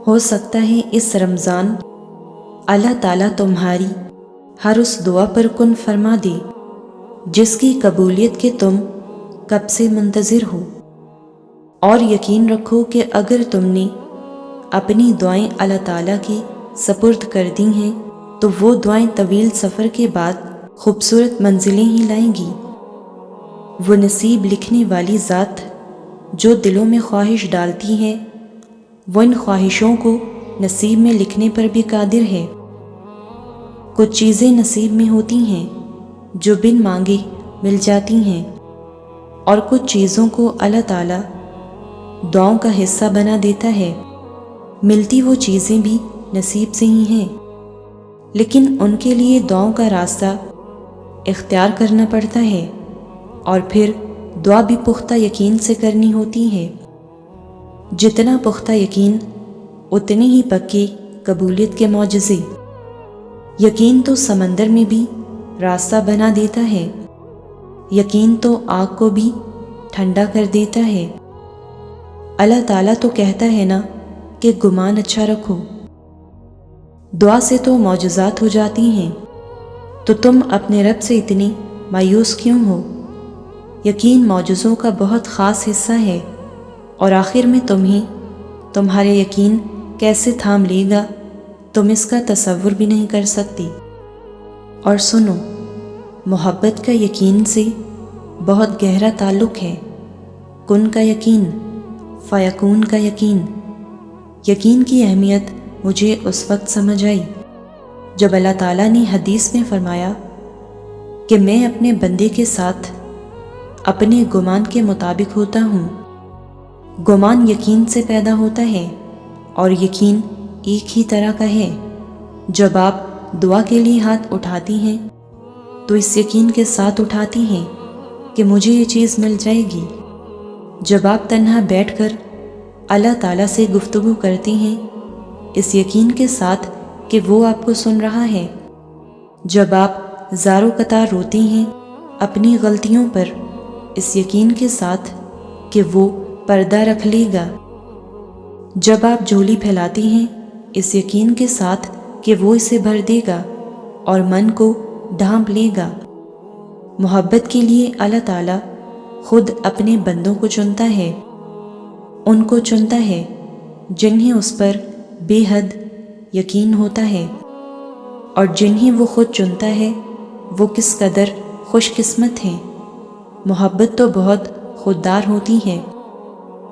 हो सकता है इस रमज़ान अल्लाह ताला तुम्हारी हर उस दुआ पर कुन फरमा दे जिसकी कबूलियत के तुम कब से मुंतज़िर हो। और यकीन रखो कि अगर तुमने अपनी दुआएं अल्लाह ताला की सपुर्द कर दी हैं तो वो दुआएं तवील सफ़र के बाद खूबसूरत मंजिलें ही लाएंगी। वो नसीब लिखने वाली ज़ात जो दिलों में ख्वाहिश डालती है वो इन ख्वाहिशों को नसीब में लिखने पर भी कादिर है। कुछ चीज़ें नसीब में होती हैं जो बिन मांगे मिल जाती हैं और कुछ चीज़ों को अल्लाह ताला दुआओं का हिस्सा बना देता है। मिलती वो चीज़ें भी नसीब से ही हैं, लेकिन उनके लिए दुआओं का रास्ता इख्तियार करना पड़ता है और फिर दुआ भी पुख्ता यकीन से करनी होती है। जितना पुख्ता यकीन उतनी ही पक्की कबूलियत के मौजज़े। यकीन तो समंदर में भी रास्ता बना देता है, यकीन तो आग को भी ठंडा कर देता है। अल्लाह ताला तो कहता है ना कि गुमान अच्छा रखो। दुआ से तो मौजज़ात हो जाती हैं, तो तुम अपने रब से इतनी मायूस क्यों हो। यकीन मौजज़ों का बहुत ख़ास हिस्सा है और आखिर में तुम्हें तुम्हारे यकीन कैसे थाम लेगा तुम इसका तसव्वुर भी नहीं कर सकती। और सुनो, मोहब्बत का यकीन से बहुत गहरा ताल्लुक़ है। कुन का यकीन, फ़यकून का यकीन। यकीन की अहमियत मुझे उस वक्त समझ आई जब अल्लाह ताला ने हदीस में फरमाया कि मैं अपने बंदे के साथ अपने गुमान के मुताबिक होता हूँ। गुमान यकीन से पैदा होता है और यकीन एक ही तरह का है। जब आप दुआ के लिए हाथ उठाती हैं तो इस यकीन के साथ उठाती हैं कि मुझे ये चीज़ मिल जाएगी। जब आप तन्हा बैठकर अल्लाह ताला से गुफ्तगू करती हैं इस यकीन के साथ कि वो आपको सुन रहा है। जब आप ज़ारो कतार रोती हैं अपनी गलतियों पर इस यकीन के साथ कि वो पर्दा रख लेगा। जब आप झोली फैलाती हैं इस यकीन के साथ कि वो इसे भर देगा और मन को ढांप लेगा। मोहब्बत के लिए अल्लाह ताला खुद अपने बंदों को चुनता है। उनको चुनता है जिन्हें उस पर बेहद यकीन होता है, और जिन्हें वो खुद चुनता है वो किस कदर खुशकिस्मत हैं। मोहब्बत तो बहुत खुददार होती है,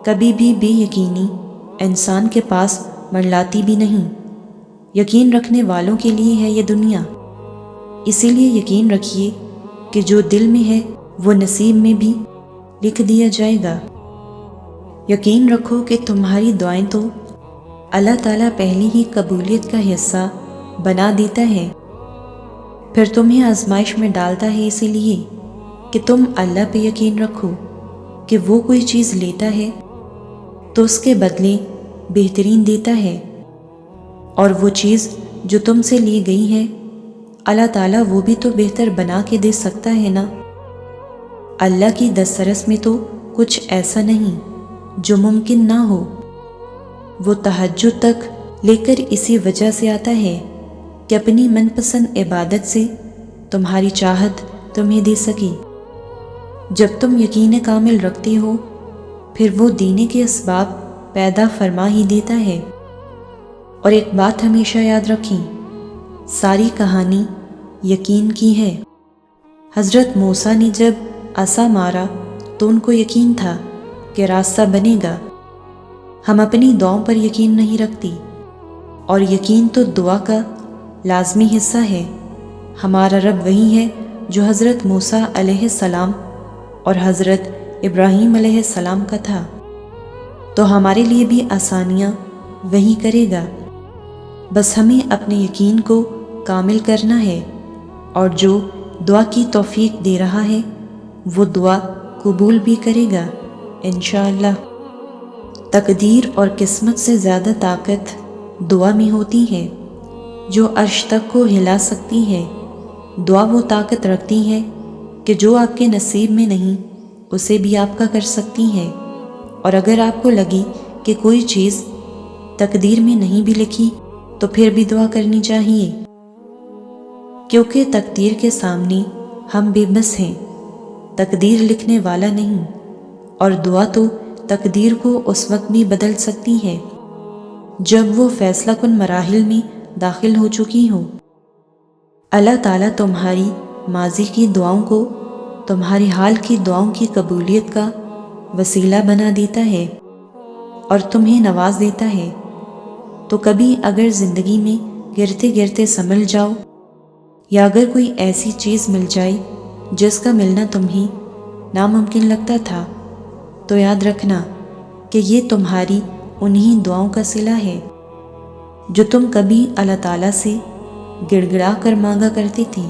कभी भी बेयकीनी इंसान के पास मंडलाती भी नहीं। यकीन रखने वालों के लिए है ये दुनिया। इसीलिए यकीन रखिए कि जो दिल में है वो नसीब में भी लिख दिया जाएगा। यकीन रखो कि तुम्हारी दुआएं तो अल्लाह ताला पहले ही कबूलियत का हिस्सा बना देता है, फिर तुम्हें आजमाइश में डालता है इसीलिए कि तुम अल्लाह पे यकीन रखो कि वो कोई चीज़ लेता है तो उसके बदले बेहतरीन देता है, और वो चीज़ जो तुमसे ली गई है अल्लाह ताला वो भी तो बेहतर बना के दे सकता है ना। अल्लाह की दस्तरस में तो कुछ ऐसा नहीं जो मुमकिन ना हो। वो तहज्जुद तक लेकर इसी वजह से आता है कि अपनी मनपसंद इबादत से तुम्हारी चाहत तुम्हें दे सके। जब तुम यकीन कामिल रखते हो फिर वो दीने के असबाब पैदा फरमा ही देता है। और एक बात हमेशा याद रखें, सारी कहानी यकीन की है। हज़रत मूसा ने जब असा मारा तो उनको यकीन था कि रास्ता बनेगा। हम अपनी दुआओं पर यकीन नहीं रखती, और यकीन तो दुआ का लाजमी हिस्सा है। हमारा रब वही है जो हज़रत मूसा अलैहिस्सलाम और हज़रत इब्राहीम अलैहिस्सलाम का था, तो हमारे लिए भी आसानियाँ वही करेगा। बस हमें अपने यकीन को कामिल करना है, और जो दुआ की तौफीक दे रहा है वो दुआ कबूल भी करेगा इंशाअल्लाह। तकदीर और किस्मत से ज़्यादा ताकत दुआ में होती है जो अर्श तक को हिला सकती है। दुआ वो ताकत रखती है कि जो आपके नसीब में नहीं उसे भी आपका कर सकती है। اور اگر آپ کو لگی کہ کوئی چیز تقدیر میں نہیں بھی لکھی تو پھر بھی دعا کرنی چاہیے، کیونکہ تقدیر کے سامنے ہم بے بس ہیں، تقدیر لکھنے والا نہیں، اور دعا تو تقدیر کو اس وقت بھی بدل سکتی ہے جب وہ فیصلہ کن مراحل میں داخل ہو چکی ہو۔ اللہ تعالیٰ تمہاری ماضی کی دعاؤں کو تمہاری حال کی دعاؤں کی قبولیت کا وسیلہ بنا دیتا ہے اور تمہیں نواز دیتا ہے۔ تو کبھی اگر زندگی میں گرتے گرتے سنبھل جاؤ، یا اگر کوئی ایسی چیز مل جائے جس کا ملنا تمہیں ناممکن لگتا تھا، تو یاد رکھنا کہ یہ تمہاری انہی دعاؤں کا صلہ ہے جو تم کبھی اللہ تعالیٰ سے گڑ گڑا کر مانگا کرتے تھے۔